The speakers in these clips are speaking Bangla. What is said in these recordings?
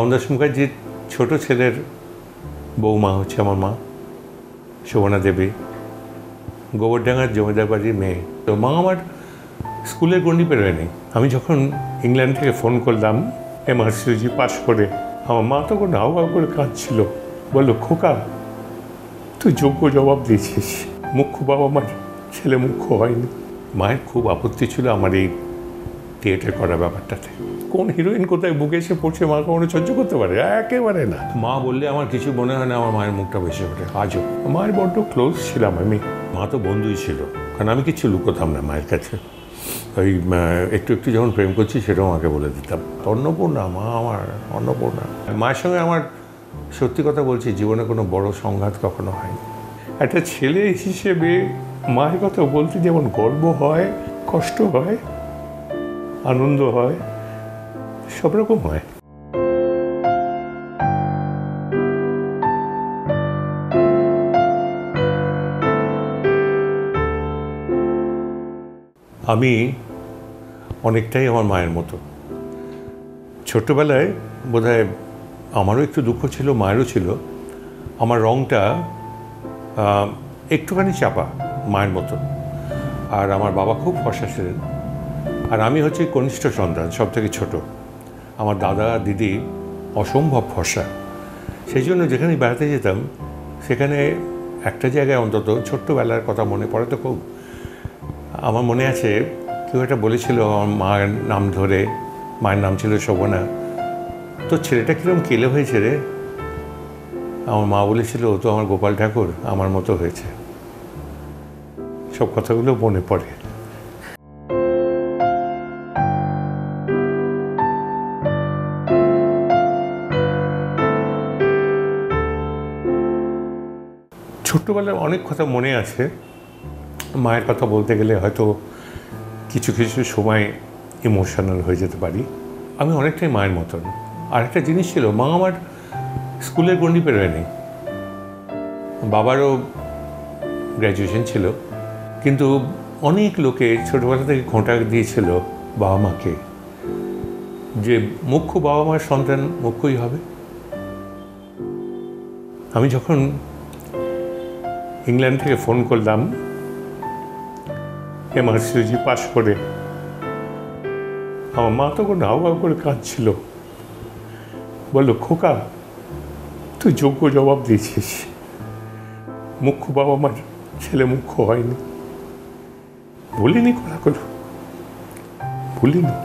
বামনদাস মুখার্জির ছোট ছেলের বৌমা হচ্ছে আমার মা শোভনা দেবী, গোবরডাঙ্গার জমিদার বাড়ির মেয়ে। তো মা আমার স্কুলের গণ্ডি পেরোয়নি। আমি যখন ইংল্যান্ড থেকে ফোন করলাম এমআরসিজি পাস করে, আমার মা তখন হাউ হাউ করে কাঁদছিল, বললো, খোকা তুই যোগ্য জবাব দিয়েছিস, মুখ্য বাবা মার ছেলে মুখ্য হয়নি। মায়ের খুব আপত্তি ছিল আমার এই থিয়েটার করার ব্যাপারটাতে। কোন হিরোইন কোথায় বুকে এসে পড়ছে মা কখনো সহ্য করতে পারে? একেবারে না। মা বললে আমার কিছু মনে হয় না আমার মায়ের মুখটা বেশি ওঠে আজও। মায়ের বড্ড ক্লোজ ছিলাম আমি। মা তো বন্ধুই ছিল, কারণ আমি কিছু লুকোতাম না মায়ের কাছে। ওই একটু একটু যখন প্রেম করছি সেটাও আমাকে বলে দিতাম। অন্নপূর্ণা, মা আমার অন্নপূর্ণা। মায়ের সঙ্গে আমার সত্যি কথা বলছি জীবনে কোনো বড় সংঘাত কখনো হয়নি। একটা ছেলে হিসেবে মায়ের কথা বলতে যেমন গর্ব হয়, কষ্ট হয়, আনন্দ হয়, সব রকম হয়। আমি অনেকটাই আমার মায়ের মতো। ছোট্টবেলায় বোধহয় আমারও একটু দুঃখ ছিল, মায়েরও ছিল। আমার রঙটা একটুখানি চাপা মায়ের মতো, আর আমার বাবা খুব ফর্সা ছিলেন। আর আমি হচ্ছে কনিষ্ঠ সন্তান, সব থেকে ছোটো। আমার দাদা দিদি অসম্ভব ফর্সা। সেই জন্য যেখানে বেড়াতে যেতাম সেখানে একটা জায়গায় অন্তত ছোট্টবেলার কথা মনে পড়ে তো খুব। আমার মনে আছে কেউ একটা বলেছিল আমার মায়ের নাম ধরে, মায়ের নাম ছিল শোভনা, তো ছেলেটা কীরকম কেলে হয়েছে রে। আমার মা বলেছিল ও তো আমার গোপাল ঠাকুর, আমার মতো হয়েছে। সব কথাগুলো মনে পড়ে। ছোট্টবেলায় অনেক কথা মনে আছে। মায়ের কথা বলতে গেলে হয়তো কিছু কিছু সময় ইমোশনাল হয়ে যেতে পারি। আমি অনেকটাই মায়ের মতন। আরেকটা জিনিস ছিল, মা আমার স্কুলের গণ্ডি পেরোয়নি। বাবারও গ্র্যাজুয়েশন ছিল, কিন্তু অনেক লোকে ছোটোবেলা থেকে খোঁটা দিয়েছিল বাবা মাকে যে মুখ্য বাবা মার সন্তান মুখ্যই হবে। আমি যখন ইংল্যান্ড থেকে ফোন করলাম এমআরসিজি পাস করে, আমার মা তখন হাউ হাউ করে কাঁদছিল, বললো, খোকা তুই যোগ্য জবাব দিয়েছিস, মুখ্য বাবা মার ছেলে মুখ্য হয়নি। বলিনি কোলাকুলো, বলিনি।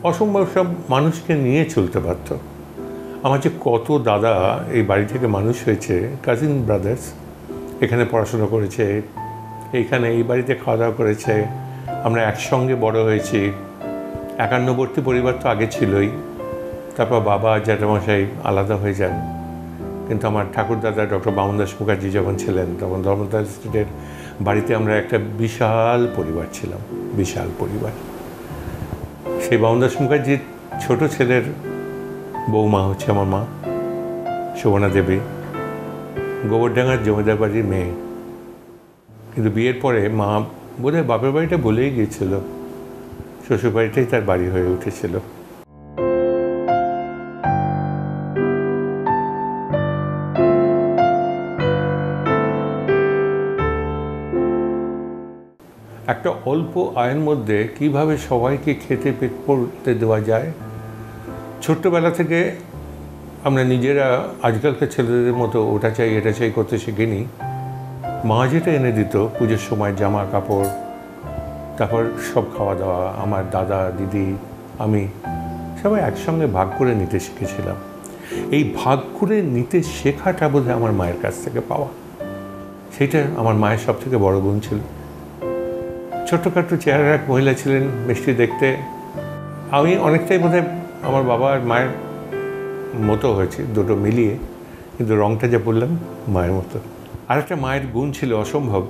অসম্ভব সব মানুষকে নিয়ে চলতে পারত। আমার যে কত দাদা এই বাড়ি থেকে মানুষ হয়েছে, কাজিন ব্রাদার্স, এখানে পড়াশোনা করেছে, এইখানে এই বাড়িতে খাওয়া দাওয়া করেছে, আমরা একসঙ্গে বড় হয়েছি। একান্নবর্তী পরিবার তো আগে ছিলই, তারপর বাবা জ্যাঠামশাই আলাদা হয়ে যান। কিন্তু আমার ঠাকুরদাদা ডক্টর বামনদাস মুখার্জি যখন ছিলেন তখন ধর্মদাস স্ট্রিটের বাড়িতে আমরা একটা বিশাল পরিবার ছিলাম, বিশাল পরিবার। সেই বামনদাস মুখার্জির ছোট ছেলের বৌমা হচ্ছে আমার মা শোভনা দেবী, গোবরডাঙ্গার জমিদার বাড়ির মেয়ে। কিন্তু বিয়ের পরে মা বোধহয় বাপের বাড়িটা বলেই গিয়েছিল, শ্বশুর বাড়িটাই তার বাড়ি হয়ে উঠেছিল। একটা অল্প আয়ের মধ্যে কিভাবে সবাইকে খেতে পেট পড়তে দেওয়া যায়। ছোট্টবেলা থেকে আমরা নিজেরা আজকালকার ছেলেদের মতো ওটা চাই এটা চাই করতে শিখিনি। মা যেটা এনে দিত পুজোর সময় জামা কাপড়, তারপর সব খাওয়া দাওয়া, আমার দাদা দিদি আমি সবাই একসঙ্গে ভাগ করে নিতে শিখেছিলাম। এই ভাগ করে নিতে শেখাটা বোধহয় আমার মায়ের কাছ থেকে পাওয়া। সেইটা আমার মায়ের সব থেকে বড় গুণ ছিল। ছোট্টখাট্টো চেহারার এক মহিলা ছিলেন, মিষ্টি দেখতে। আমি অনেকটাই বোধহয় আমার বাবা আর মায়ের মতো হয়েছে, দুটো মিলিয়ে, কিন্তু রঙটা যা বললাম মায়ের মতো। আরেকটা মায়ের গুণ ছিল অসম্ভব,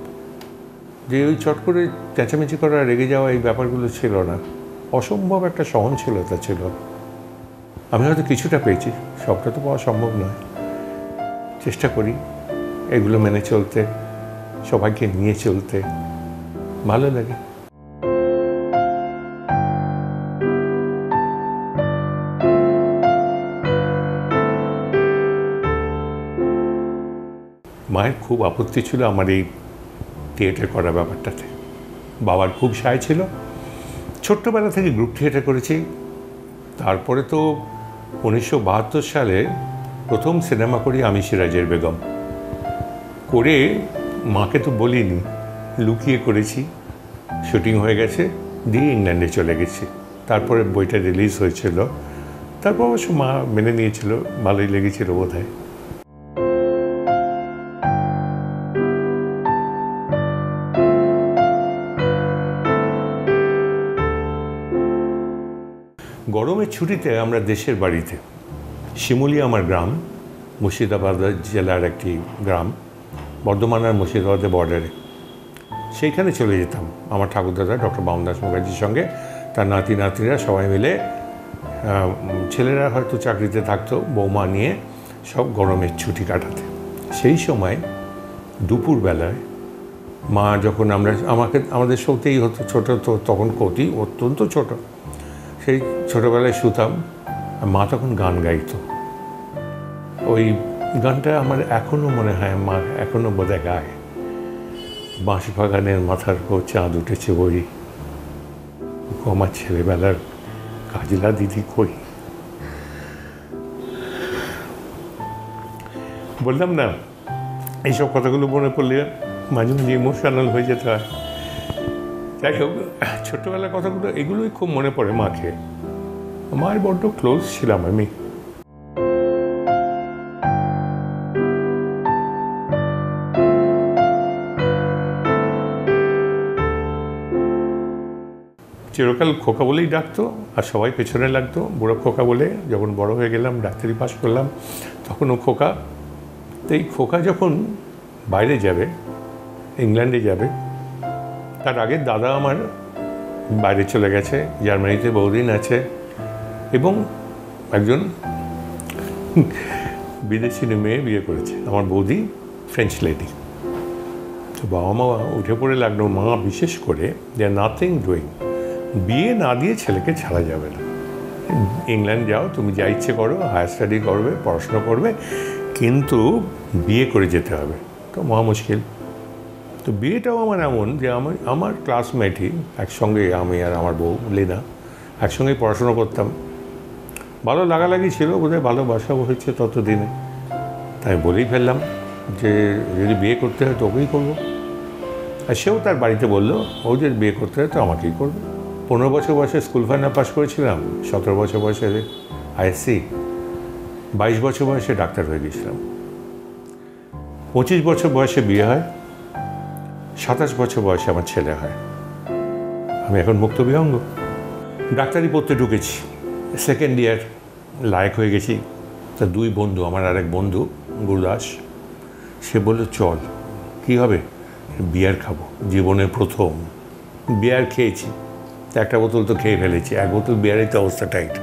যে ওই চট করে চেঁচামেচি করা, রেগে যাওয়া, এই ব্যাপারগুলো ছিল না। অসম্ভব একটা সহনশীলতা ছিল। আমি হয়তো কিছুটা পেয়েছি, সবটা তো পাওয়া সম্ভব নয়, চেষ্টা করি। এগুলো মেনে চলতে, সবাইকে নিয়ে চলতে ভালো লাগে। মায়ের খুব আপত্তি ছিল আমার এই থিয়েটার করা ব্যাপারটাতে। বাবার খুব সায় ছিল। ছোট্টবেলা থেকে গ্রুপ থিয়েটার করেছি। তারপরে তো 1972 সালে প্রথম সিনেমা করি আমি সিরাজের বেগম। করে মাকে তো বলিনি, লুকিয়ে করেছি। শুটিং হয়ে গেছে, দিয়ে ইংল্যান্ডে চলে গেছি। তারপরে বইটা রিলিজ হয়েছিল। তারপর অবশ্য মা মেনে নিয়েছিল, ভালোই লেগেছিল বোধহয়। গরমের ছুটিতে আমরা দেশের বাড়িতে, শিমুলি আমার গ্রাম, মুর্শিদাবাদ জেলার একটি গ্রাম, বর্ধমান আর মুর্শিদাবাদের বর্ডারে। সেইখানে চলে যেতাম আমার ঠাকুরদাদা ডক্টর বামদাস মুখার্জির সঙ্গে। তার নাতি নাতনিরা সবাই মিলে, ছেলেরা হয়তো চাকরিতে থাকতো, বৌমা নিয়ে সব গরমের ছুটি কাটাতে। সেই সময় দুপুরবেলায় মা যখন আমাদের সত্যিই হতো, ছোটো তো তখন কতি অত্যন্ত ছোট, সেই ছোটোবেলায় শুতাম। মা তখন গান গাইতো। ওই গানটা আমার এখনও মনে হয়, মা এখনও বোধহয় গায়। বাঁশবাগানের মাথার উপর চাঁদ উঠেছে বই, আমার ছেলেবেলার কাজলা দিদি কই। বললাম না, এইসব কথাগুলো মনে পড়লে মাঝে মাঝে ইমোশনাল হয়ে যেতে হয়। যাই হোক, ছোট্টবেলার কথাগুলো এগুলোই খুব মনে পড়ে মাকে। মায়ের বড্ড ক্লোজ ছিলাম আমি। চিরকাল খোকা বলেই ডাকতো, আর সবাই পেছনে লাগতো বুড়ো খোকা বলে। যখন বড় হয়ে গেলাম, ডাক্তারি পাস করলাম, তখনও খোকা। তো এই খোকা যখন বাইরে যাবে, ইংল্যান্ডে যাবে, তার আগে দাদা আমার বাইরে চলে গেছে, জার্মানিতে বহুদিন আছে, এবং একজন বিদেশি মেয়ে বিয়ে করেছে। আমার বৌদি ফ্রেঞ্চ লেডি। তো বাবা মা উঠে পড়ে লাগলো, মা বিশেষ করে, দে আর নাথিং ডুইং। বিয়ে না দিয়ে ছেলেকে ছাড়া যাবে না। ইংল্যান্ড যাও, তুমি যা ইচ্ছে করো, হায়ার স্টাডি করবে, পড়াশোনা করবে, কিন্তু বিয়ে করে যেতে হবে। তো মহা মুশকিল। তো বিয়েটাও আমার এমন যে আমার ক্লাসমেটই, একসঙ্গে আমি আর আমার বউ লীনা একসঙ্গেই পড়াশোনা করতাম। ভালো লাগালাগি ছিল, বোধহয় ভালোবাসাও হয়েছে ততদিনে। তাই বলেই ফেললাম যে যদি বিয়ে করতে হয় তো ওকেই করবো। আর সেও তার বাড়িতে বললো, ও যে বিয়ে করতে হয় তো আমাকেই করবে। 15 বছর বয়সে স্কুল ফাইনাল পাস করেছিলাম, 17 বছর বয়সে আইএসসি, 22 বছর বয়সে ডাক্তার হয়ে গেছিলাম। 25 বছর বয়সে বিয়ে হয়, 27 বছর বয়সে আমার ছেলে হয়। আমি এখন মুক্ত বিহঙ্গ। ডাক্তারি পড়তে ঢুকেছি, সেকেন্ড ইয়ার লায়ক হয়ে গেছি। তা 2 বন্ধু, আমার আরেক বন্ধু গুরুদাস, সে বলল চল। কী হবে? বিয়ার খাবো। জীবনের প্রথম বিয়ার খেয়েছি। একটা বোতল তো খেয়ে ফেলেছি, 1 বোতল বিয়ারেই তো অবস্থা টাইট।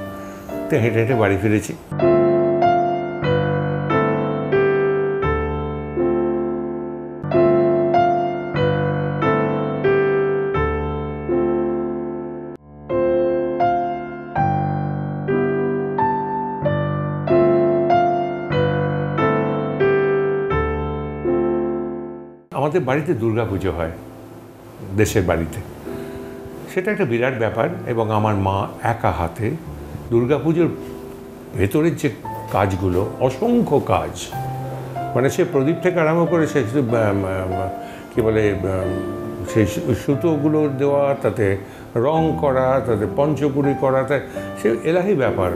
তো হেঁটে হেঁটে বাড়ি ফিরেছি। আমাদের বাড়িতে দুর্গাপুজো হয়, দেশের বাড়িতে। সেটা একটা বিরাট ব্যাপার। এবং আমার মা একা হাতে দুর্গাপুজোর ভেতরের যে কাজগুলো, অসংখ্য কাজ, মানে সে প্রদীপ থেকে আরম্ভ করে সে কী বলে, সেই সুতোগুলো দেওয়া, তাতে রং করা, তাতে পঞ্চকুড়ি করা, তাই সে এলাহি ব্যাপার।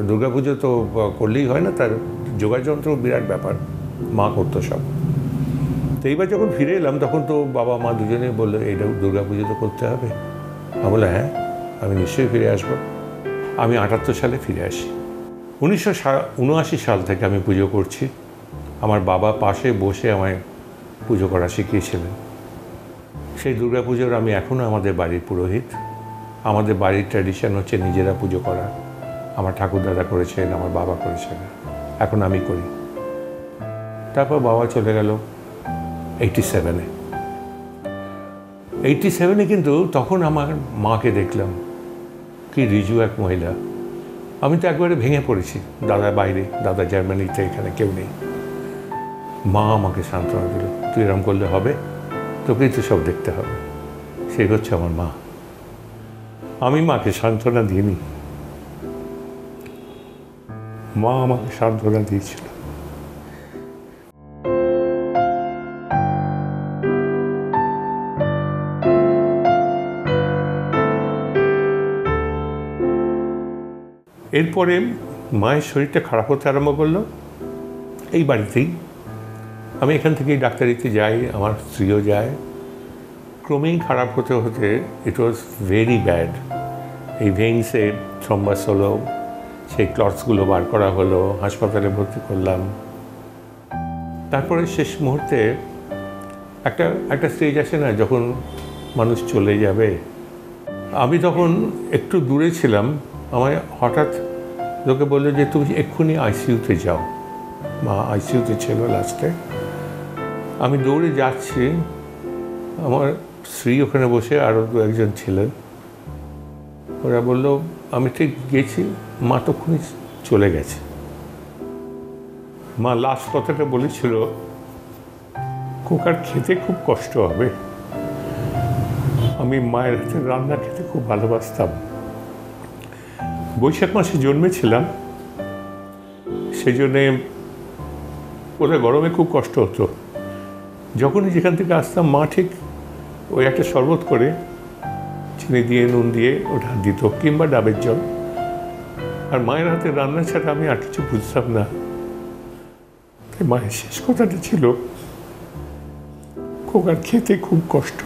দুর্গাপুজো তো করলেই হয় না, তার যোগাযন্ত্র বিরাট ব্যাপার। মা করতো সব। তো এইবার যখন ফিরে এলাম, তখন তো বাবা মা দুজনেই বললো, এইটা দুর্গাপুজো তো করতে হবে। আমি বললাম হ্যাঁ, আমি নিশ্চয়ই ফিরে আসবো। আমি 78 সালে ফিরে আসি। 1979 সাল থেকে আমি পুজো করছি। আমার বাবা পাশে বসে আমায় পুজো করা শিখিয়েছিলেন। সেই দুর্গাপুজোর আমি এখনও আমাদের বাড়ির পুরোহিত। আমাদের বাড়ির ট্র্যাডিশন হচ্ছে নিজেরা পুজো করা। আমার ঠাকুরদাদা করেছেন, আমার বাবা করেছেন, এখন আমি করি। তারপর বাবা চলে গেল, 87-এ। 87-এ কিন্তু তখন আমার মাকে দেখলাম, কি রিজু এক মহিলা। আমি তো একবারে ভেঙে পড়েছি, দাদা বাইরে, দাদা জার্মানিতে, এখানে কেউ নেই। মা আমাকে সান্ত্বনা দিল, তুই এরম করলে হবে, তোকেই তো সব দেখতে হবে। সে হচ্ছে আমার মা। আমি মাকে সান্ত্বনা দিইনি, মা আমাকে সান্ত্বনা দিয়েছিল। এরপরে মায়ের শরীরটা খারাপ হতে আরম্ভ করলো এই বাড়িতেই। আমি এখান থেকেই ডাক্তারিতে যাই, আমার স্ত্রীও যায়। ক্রমেই খারাপ হতে হতে ইট ওয়াজ ভেরি ব্যাড। এই ভেইনসে থ্রম্বাস হলো, সেই ক্লটসগুলো বার করা হলো, হাসপাতালে ভর্তি করলাম। তারপরে শেষ মুহূর্তে একটা স্টেজ আসে না, যখন মানুষ চলে যাবে। আমি তখন একটু দূরে ছিলাম, আমায় হঠাৎ লোকে বললো যে তুমি এক্ষুনি আইসিইউতে যাও। মা আইসিইউতে ছিল লাস্টে। আমি দৌড়ে যাচ্ছি, আমার স্ত্রী ওখানে বসে, আরও দু একজন ছিলেন। ওরা বলল, আমি ঠিক গেছি, মা তখনই চলে গেছে। মা লাস্ট কথাটা বলেছিল, খোকার খেতে খুব কষ্ট হবে। আমি মায়ের হাতে রান্না খেতে খুব ভালোবাসতাম। বৈশাখ মাসে জন্মেছিলাম, সেই জন্যে ওদের গরমে খুব কষ্ট হতো। যখনই যেখান থেকে আসতাম, মা ঠিক ওই একটা শরবত করে চিনি দিয়ে, নুন দিয়ে ওটা দিত, কিংবা ডাবের জল। আর মায়ের হাতে রান্না ছাড়া আমি আর কিছু বুঝতাম না। মায়ের শেষ কথাটা ছিল, খোকার খেতে খুব কষ্ট।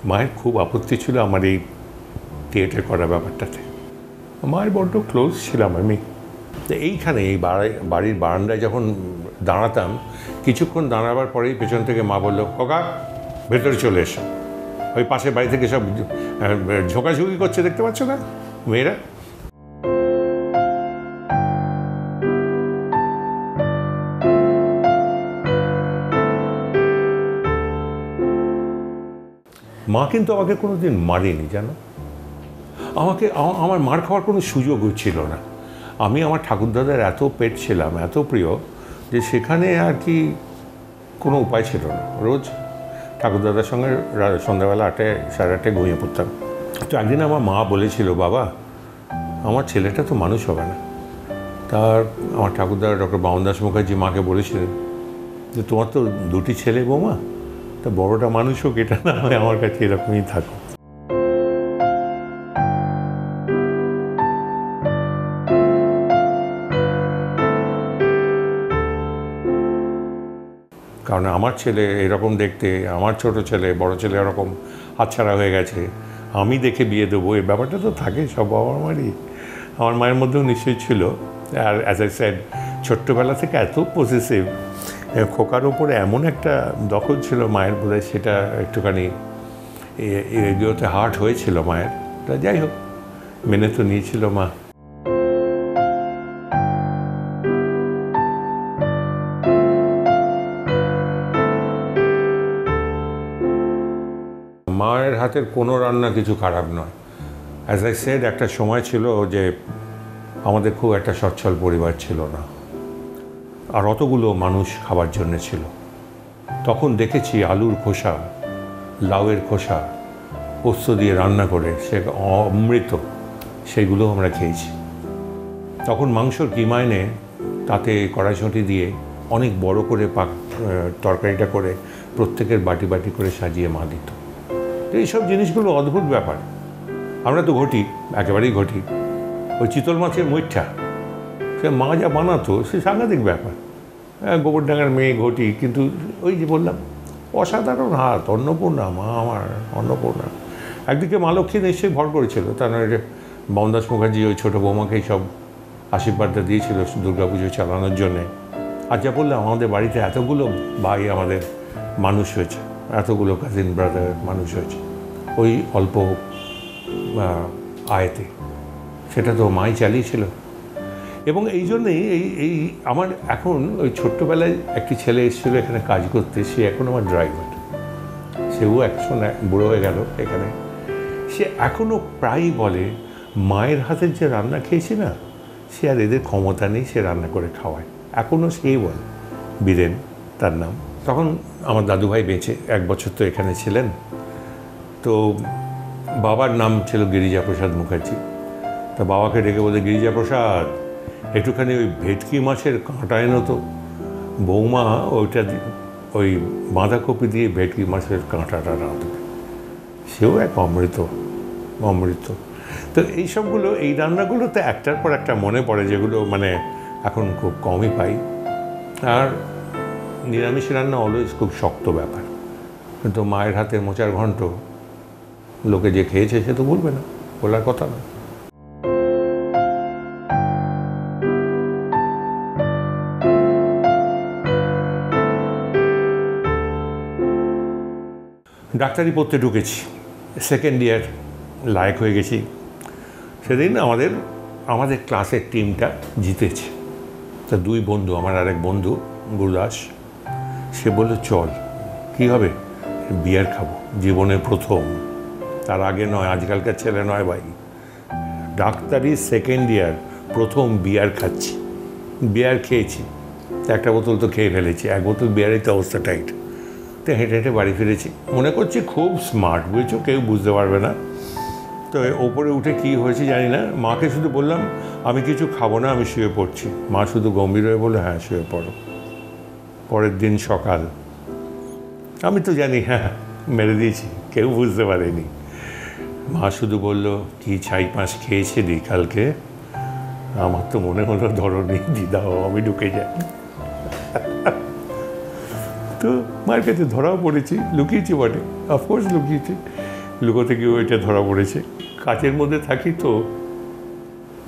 মায়ের খুব আপত্তি ছিল আমার এই থিয়েটার করার ব্যাপারটাতে। মায়ের বড্ড ক্লোজ ছিলাম আমি। তো এইখানে এই বাড়ির বারান্দায় যখন দাঁড়াতাম, কিছুক্ষণ দাঁড়াবার পরেই পেছন থেকে মা বলল, খোকা ভেতরে চলে এসো। ওই পাশের বাড়ি থেকে সব ঝোঁকাঝুঁকি করছে, দেখতে পাচ্ছ না মেয়েরা। মা কিন্তু আমাকে কোনোদিন মারেনি, জানো। আমার মার খাওয়ার কোনো সুযোগও ছিল না। আমি আমার ঠাকুরদাদার এত পেট ছিলাম, এত প্রিয়, যে সেখানে আর কি কোনো উপায় ছিল না। রোজ ঠাকুরদাদার সঙ্গে সন্ধ্যাবেলা 8টে সাড়ে 8টায় ঘুমিয়ে পড়তাম। তো একদিন আমার মা বলেছিল, বাবা আমার ছেলেটা তো মানুষ হবে না। তার আমার ঠাকুরদাদা ডক্টর বামন দাস মুখার্জি মাকে বলেছিলেন যে তোমার তো দুটি ছেলে বৌমা, তা বড়টা মানুষ হোক, এটা না হয় আমার কাছে এরকমই থাকো। কারণ আমার ছেলে এরকম দেখতে, আমার ছোট ছেলে, বড় ছেলে এরকম হাতছাড়া হয়ে গেছে, আমি দেখে বিয়ে দেবো, এই ব্যাপারটা তো থাকে সব বাবা মারই। আমার মায়ের মধ্যেও নিশ্চয়ই ছিল। আর অ্যাজ আই সেড, ছোট্টবেলা থেকে এত পজিটিভ, খোকার ওপরে এমন একটা দখল ছিল মায়ের, বোধহয় সেটা একটুখানি এগুলোতে হার্ট হয়েছিল মায়ের। তা যাই হোক, মেনে তো নিয়েছিল মা। মায়ের হাতের কোনো রান্না কিছু খারাপ নয়। অ্যাজ আই সেড, একটা সময় ছিল যে আমাদের খুব একটা সচ্ছল পরিবার ছিল না, আর অতগুলো মানুষ খাবার জন্য ছিল। তখন দেখেছি আলুর খোসা, লাউয়ের খোসা পোস্ত দিয়ে রান্না করে সে অমৃত, সেগুলো আমরা খেয়েছি। তখন মাংসর কিমা এনে তাতে কড়াইশুঁটি দিয়ে অনেক বড় করে তরকারিটা করে প্রত্যেকের বাটি বাটি করে সাজিয়ে মা দিত। তো এইসব জিনিসগুলো অদ্ভুত ব্যাপার। আমরা তো ঘটি, একেবারেই ঘটি। ওই চিতল মাছের মুইঠা, সে মা যা বানাতো, সে সাংঘাতিক ব্যাপার। গোবরডাঙ্গার মেয়ে ঘটি, কিন্তু ওই যে বললাম, অসাধারণ হাত। অন্নপূর্ণা, মা আমার অন্নপূর্ণা। একদিকে মা লক্ষ্মী নিশ্চয়ই ভর করেছিল, তার নয় বামন দাস মুখার্জি ওই ছোটো বৌমাকেই সব আশীর্বাদটা দিয়েছিল দুর্গাপুজো চালানোর জন্যে। আর যা বললাম, আমাদের বাড়িতে এতগুলো ভাই আমাদের মানুষ হয়েছে। এতগুলো কাজিন ব্রাদার মানুষ হয়েছে ওই অল্প আয়তে, সেটা তো মাই চালিয়েছিল। এবং এই জন্যেই এই আমার এখন ওই ছোট্টবেলায় একটি ছেলে এসেছিলো এখানে কাজ করতে, সে এখন আমার ড্রাইভার, সেও এখন বুড়ো হয়ে গেল এখানে। সে এখনও প্রায়ই বলে মায়ের হাতের যে রান্না খেয়েছি না, সে আর এদের ক্ষমতা নেই সে রান্না করে খাওয়ায়, এখনও সেই বলে। বীরেন তার নাম। তখন আমার দাদুভাই বেঁচে 1 বছর তো এখানে ছিলেন। তো বাবার নাম ছিল গিরিজাপ্রসাদ মুখার্জি। তা বাবাকে ডেকে বলে, গিরিজাপ্রসাদ একটুখানি ওই ভেটকি মাছের কাঁটা এনো তো। বৌমা ওইটা ওই বাঁধাকপি দিয়ে ভেটকি মাছের কাঁটাটা রাঁধবে, সেও এক অমৃত অমৃত। তো এইসবগুলো এই রান্নাগুলোতে একটার পর একটা মনে পড়ে, যেগুলো মানে এখন খুব কমই পাই। আর নিরামিষ রান্না অলওয়েজ খুব শক্ত ব্যাপার, কিন্তু মায়ের হাতের মোচার ঘন্ট লোকে যে খেয়েছে সে তো ভুলবে না, বলার কথা না। ডাক্তারি পড়তে ঢুকেছি, 2nd ইয়ার লায়ক হয়ে গেছি। সেদিন আমাদের ক্লাসের টিমটা জিতেছে। তা 2 বন্ধু, আমার আরেক বন্ধু গুরুদাস, সে বলল চল। কী হবে? বিয়ার খাবো, জীবনের প্রথম। তার আগে নয়, আজকালকার ছেলে নয় ভাই, ডাক্তারি 2nd ইয়ার প্রথম বিয়ার খাচ্ছি। বিয়ার খেয়েছি, 1 বোতল তো খেয়ে ফেলেছি, 1 বোতল বিয়ারের তো অবস্থা টাইট। তো হেঁটে হেঁটে বাড়ি ফিরেছি, মনে করছি খুব স্মার্ট, বুঝেছো, কেউ বুঝতে পারবে না। তো ওপরে উঠে কী হয়েছে জানি না, মাকে শুধু বললাম আমি কিছু খাবো না, আমি শুয়ে পড়ছি। মা শুধু গম্ভীর হয়ে বললো, হ্যাঁ শুয়ে পড়ো। পরের দিন সকাল, আমি তো জানি হ্যাঁ মেরে দিয়েছি, কেউ বুঝতে পারেনি। মা শুধু বলল, কি ছাই পাঁশ খেয়েছিলি কালকে? আমার তো মনে হলো ধরনি দিদাও, আমি ঢুকে যাই। তো মায়ের কাছে ধরাও পড়েছি, লুকিয়েছি বটে, অফকোর্স লুকিয়েছি, লুকোতে গিয়ে ওইটা ধরা পড়েছে। কাচের মধ্যে থাকি তো,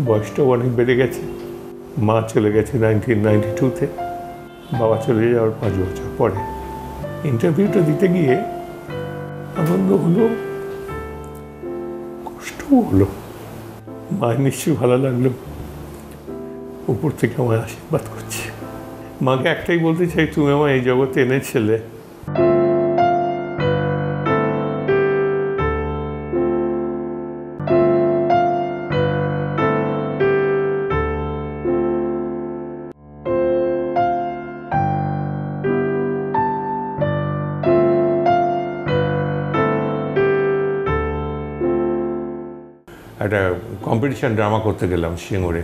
বয়সটাও অনেক বেড়ে গেছে। মা চলে গেছে 1992-তে, বাবা চলে যাওয়ার 5 বছর পরে। ইন্টারভিউটা দিতে গিয়ে আনন্দ হলো, কষ্টও হলো। মায়ের নিশ্চয়ই ভালো লাগলো, উপর থেকে আমায় আশীর্বাদ করছে। মাকে একটাই বলতে চাই, তুমি আমার এই জগতে এনেছিলে। একটা কম্পিটিশান ড্রামা করতে গেলাম সিঙ্গুরে,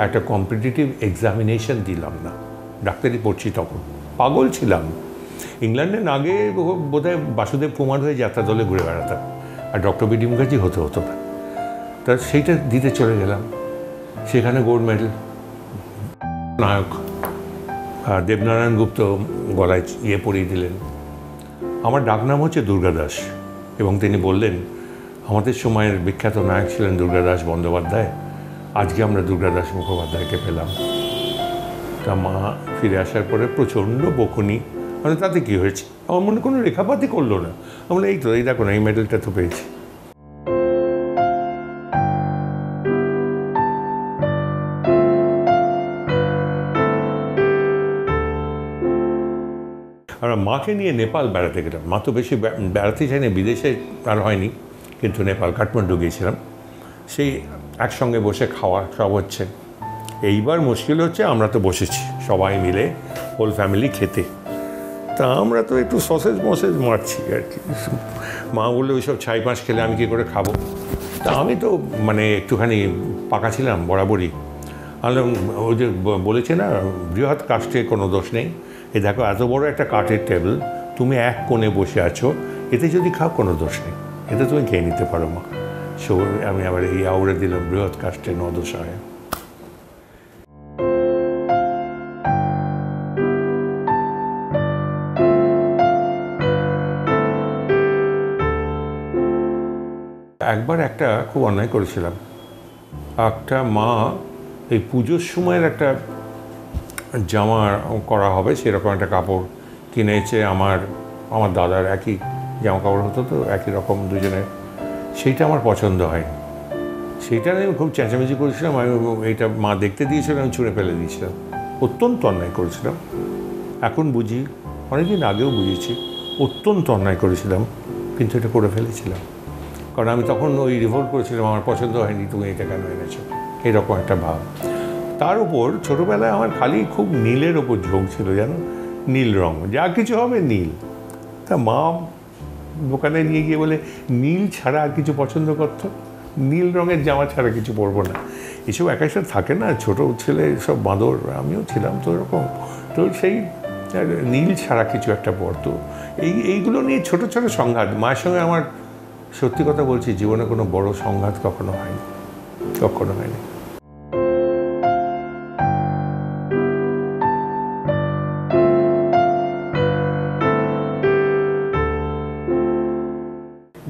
একটা কম্পিটিটিভ এক্সামিনেশন দিলাম না। ডাক্তারি পড়ছি তখন, পাগল ছিলাম। ইংল্যান্ডের আগে বোধহয় বাসুদেব কুমার হয়ে যাত্রা দলে ঘুরে বেড়াতাম, আর ডক্টর বিডি মুখার্জি হতো না। তা সেইটা দিতে চলে গেলাম, সেখানে গোল্ড মেডেল। নায়ক দেবনারায়ণ গুপ্ত গলায় পরিয়ে দিলেন। আমার ডাকনাম হচ্ছে দুর্গা দাস, এবং তিনি বললেন, আমাদের সময়ের বিখ্যাত নায়ক ছিলেন দুর্গা দাস বন্দ্যোপাধ্যায়, আজকে আমরা দুর্গা দাস মুখোপাধ্যায়কে পেলাম। তা মা ফিরে আসার পরে প্রচণ্ড বকুনি, মানে তাতে কী হয়েছে, আমার মনে কোনো রেখাপাতি করলো না। আমরা এই তো, এই দেখো না, এই মেডেলটা তো পেয়েছি। আমরা মাকে নিয়ে নেপাল বেড়াতে গেলাম। মা তো বেশি বেড়াতে চাইনি, বিদেশে আর হয়নি, কিন্তু নেপাল কাঠমান্ডু গিয়েছিলাম। সেই একসঙ্গে বসে খাওয়া সব হচ্ছে। এইবার মুশকিল হচ্ছে, আমরা তো বসেছি সবাই মিলে, হোল ফ্যামিলি খেতে। তা আমরা তো একটু সসেজ মারছি আর কি। মা বললে ওইসব ছাই পাঁশ খেলে আমি কী করে খাবো। তা আমি তো মানে একটুখানি পাকা ছিলাম বরাবরই। আনলাম, ওই যে বলেছে না, বৃহৎ কাষ্ঠে কোনো দোষ নেই। এই দেখো, এত বড় একটা কাঠের টেবিল, তুমি এক কোণে বসে আছো, এতে যদি খাও কোনো দোষ নেই, এতে তুমি খেয়ে নিতে পারো মা। সো আমি আবার এই আউড়ে দিলাম, বৃহৎ কাষ্ঠে নদোষায়। একবার একটা খুব অন্যায় করেছিলাম। একটা মা এই পুজোর সময়ের একটা জামা করা হবে সেরকম একটা কাপড় কিনেছে আমার আমার দাদার একই জামা কাপড় হতো, তো একই রকম দুজনের, সেইটা আমার পছন্দ হয়। সেইটা আমি খুব চেঁচামেচি করেছিলাম, আমি এইটা মা দেখতে দিয়েছিলাম, আমি ছুঁড়ে ফেলে দিয়েছিলাম, অত্যন্ত অন্যায় করেছিলাম। এখন বুঝি, অনেকদিন আগেও বুঝেছি অত্যন্ত অন্যায় করেছিলাম, কিন্তু এটা করে ফেলেছিলাম। কারণ আমি তখন ওই রিভোল্ট করেছিলাম, আমার পছন্দ হয়নি, তুমি এটা কেন এনেছো, এরকম একটা ভাব। তার উপর ছোটোবেলায় আমার খালি খুব নীলের ওপর ঝোঁক ছিল, জানো, নীল রঙ, যা কিছু হবে নীল। তা মা দোকানে নিয়ে গিয়ে বলে নীল ছাড়া আর কিছু পছন্দ করতো, নীল রঙের জামা ছাড়া কিছু পরবো না। এসব এক একসাথে থাকে না, ছোটো ছেলে সব বাঁদর, আমিও ছিলাম তো এরকম। তো সেই নীল ছাড়া কিছু একটা পরতো। এইগুলো নিয়ে ছোটো ছোটো সংঘাত। মায়ের সঙ্গে আমার, সত্যি কথা বলছি, জীবনে কোনো বড় সংঘাত কখনো হয়নি, কখনো হয়নি।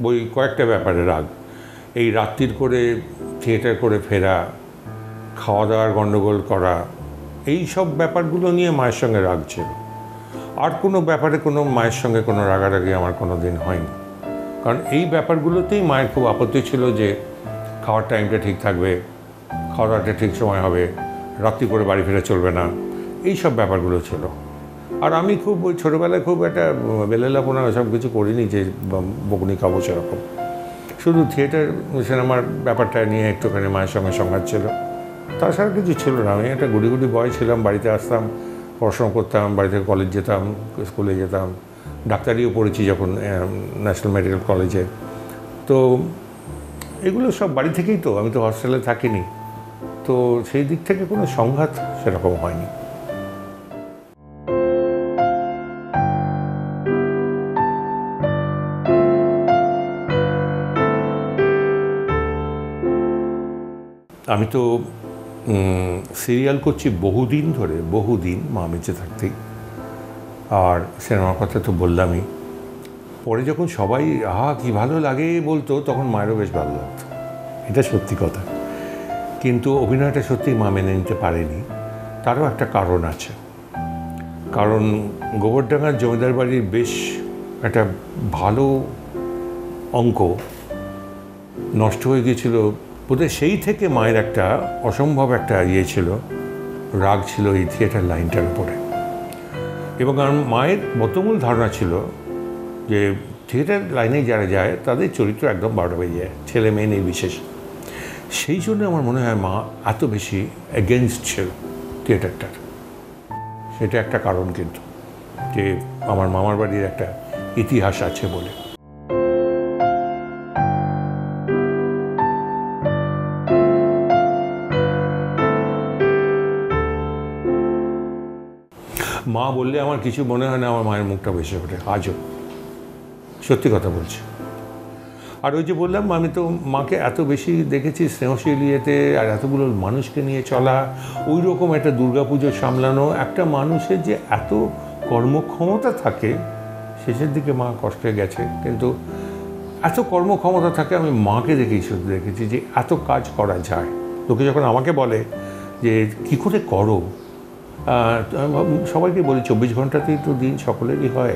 ওই কয়েকটা ব্যাপারে রাগ, এই রাত্রির করে থিয়েটার করে ফেরা, খাওয়া দাওয়ার গণ্ডগোল করা, এই সব ব্যাপারগুলো নিয়ে মায়ের সঙ্গে রাগ ছিল। আর কোনো ব্যাপারে কোনো মায়ের সঙ্গে কোনো রাগারাগি আমার কোনো দিন হয়নি। কারণ এই ব্যাপারগুলোতেই মায়ের খুব আপত্তি ছিল যে খাওয়ার টাইমটা ঠিক থাকবে, খাওয়া দাওয়াটা ঠিক সময় হবে, রাত্রি করে বাড়ি ফেরা চলবে না, এই সব ব্যাপারগুলো ছিল। আর আমি খুব ওই ছোটোবেলায় খুব একটা বেলেলাপনা সব কিছু করিনি যে বকুনি খাবো সেরকম। শুধু থিয়েটার সিনেমার ব্যাপারটা নিয়ে একটুখানি মায়ের সঙ্গে সংঘাত ছিল, তাছাড়া কিছু ছিল না। আমি একটা গুড়ি গুড়ি বয় ছিলাম, বাড়িতে আসতাম, পড়াশোনা করতাম, বাড়ি থেকে কলেজ যেতাম, স্কুলে যেতাম, ডাক্তারিও পড়েছি যখন ন্যাশনাল মেডিকেল কলেজে। তো এগুলো সব বাড়ি থেকেই, তো আমি তো হস্টেলে থাকিনি, তো সেই দিক থেকে কোনো সংঘাত সেরকম হয়নি। আমি তো সিরিয়াল করছি বহুদিন ধরে, বহুদিন, মা বেঁচে থাকতেই। আর সিনেমার কথা তো বললামই। পরে যখন সবাই কী ভালো লাগে বলতো, তখন মায়েরও বেশ ভালো লাগতো, এটা সত্যি কথা। কিন্তু অভিনয়টা সত্যিই মা মেনে নিতে পারেনি। তারও একটা কারণ আছে। কারণ গোবরডাঙ্গার জমিদার বাড়ির বেশ একটা ভালো অঙ্ক নষ্ট হয়ে গিয়েছিল বোধহয়। সেই থেকে মায়ের একটা অসম্ভব একটা ছিল, রাগ ছিল এই থিয়েটার লাইনটার উপরে। এবং আমার মায়ের বদ্ধমূল ধারণা ছিল যে থিয়েটার লাইনে যারা যায় তাদের চরিত্র একদম 12টা বেজে যায়, ছেলে মেয়ে নির্বিশেষ। সেই জন্য আমার মনে হয় মা এত বেশি এগেনস্ট ছিল থিয়েটারটার। সেটা একটা কারণ, কিন্তু যে আমার মামার বাড়ির একটা ইতিহাস আছে বলে। মা বললে আমার কিছু মনে হয় না, আমার মায়ের মুখটা ভেসে ওঠে আজও, সত্যি কথা বলছি। আর ওই যে বললাম, আমি তো মাকে এত বেশি দেখেছি স্নেহশীল ইয়েতে, আর এতগুলো মানুষকে নিয়ে চলা, ওই রকম একটা দুর্গাপুজো সামলানো, একটা মানুষের যে এত কর্মক্ষমতা থাকে, শেষের দিকে মা কষ্টে গেছে, কিন্তু এত কর্মক্ষমতা থাকে আমি মাকে দেখেই শুধু দেখেছি যে এত কাজ করা যায়। লোকে যখন আমাকে বলে যে কী করে করো, সবাইকে বলি 24 ঘন্টাতেই তো দিন সকলেরই হয়,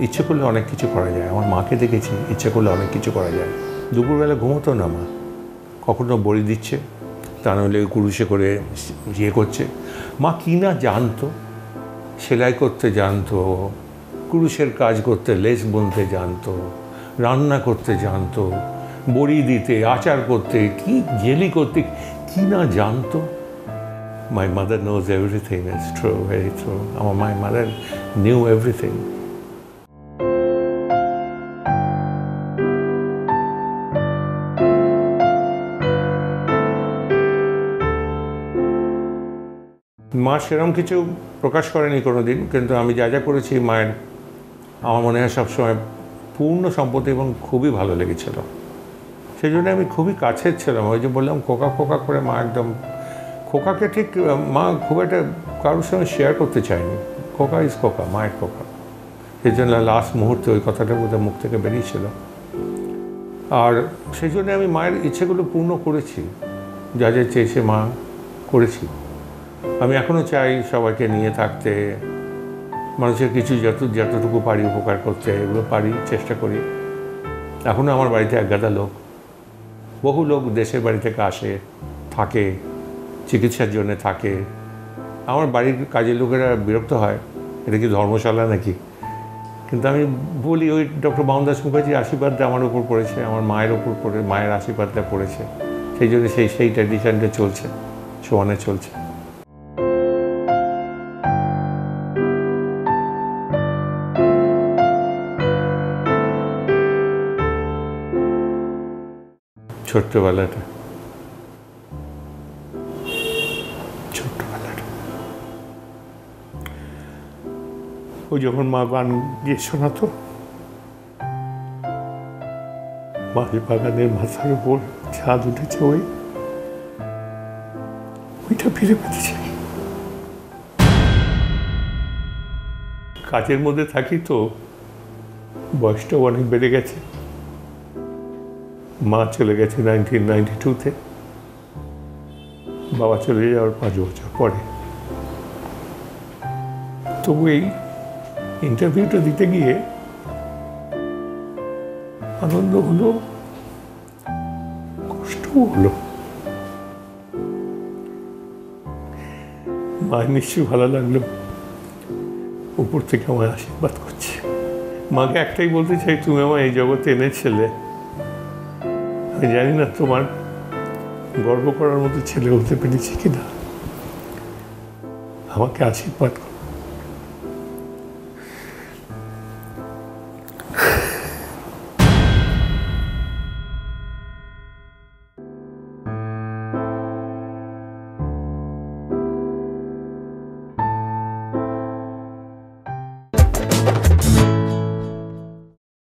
ইচ্ছে করলে অনেক কিছু করা যায়। আমার মাকে দেখেছি ইচ্ছে করলে অনেক কিছু করা যায়। দুপুরবেলা ঘুমোতো না মা, কখনো বড়ি দিচ্ছে, তা নাহলে কুরুশে করে ইয়ে করছে। মা কী না জানতো, সেলাই করতে জানতো, কুরুশের কাজ করতে, লেস বুনতে জানতো, রান্না করতে জানতো, বড়ি দিতে, আচার করতে, কি জেলি করতে, কি না জানতো। My mother knows everything. It's true, very true. My mother knew everything. মা সেরকম কিছু প্রকাশ করেনি কোনো দিন, কিন্তু আমি যা যা করেছি মায়ের, আমার মনে হয় সবসময় পূর্ণ সম্পত্তি এবং খুবই ভালো লেগেছিল। সেই জন্য আমি খুবই কাছের ছিলাম। ওই যে বললাম খোকা খোকা করে মা একদম, খোকাকে ঠিক মা খুব একটা কারোর সঙ্গে শেয়ার করতে চায়নি। খোকা ইজ খোকা, মায়ের খোকা। সেই জন্য লাস্ট মুহূর্তে ওই কথাটা বোধহয় মুখ থেকে বেরিয়েছিল। আর সেই জন্য আমি মায়ের ইচ্ছেগুলো পূর্ণ করেছি, যা যা চেয়েছে মা করেছি। আমি এখনও চাই সবাইকে নিয়ে থাকতে, মানুষের কিছু যতটুকু পারি উপকার করতে, এগুলো পারি, চেষ্টা করি। এখনও আমার বাড়িতে এক গাদা লোক, বহু লোক দেশের বাড়ি থেকে আসে, থাকে, চিকিৎসার জন্য থাকে। আমার বাড়ির কাজের লোকেরা বিরক্ত হয়, এটা কি ধর্মশালা নাকি? কিন্তু আমি বলি, ওই ডক্টর বামনদাস মুখার্জির আশীর্বাদটা আমার উপর পড়েছে, আমার মায়ের উপর পড়ে, মায়ের আশীর্বাদটা পড়েছে, সেই জন্য সেই ট্র্যাডিশনটা চলছে, সমানে চলছে। ছোট্টবেলাটা ও যখন মা গান গিয়ে শোনাতো, মাঝে বাগানের মাথার উপর ছাদ উঠেছে, ওইটা ফিরে পেতে চাই। কাজের মধ্যে থাকি তো, বয়সটাও অনেক বেড়ে গেছে। মা চলে গেছে 1992-তে, বাবা চলে যাওয়ার 5 বছর পরে। তবু এই ইন্টারভিউটা দিতে গিয়ে আনন্দ হলো, কষ্টও হলো। মায়ের নিশ্চয়ই ভালো লাগলো, উপর থেকে আমায় আশীর্বাদ করছে। মাকে একটাই বলতে চাই, তুমি আমার এই জগতে এনেছিলে, আমি জানি না তোমার গর্ব করার মতো ছেলে হতে পেরেছি কিনা, আমাকে আশীর্বাদ করো।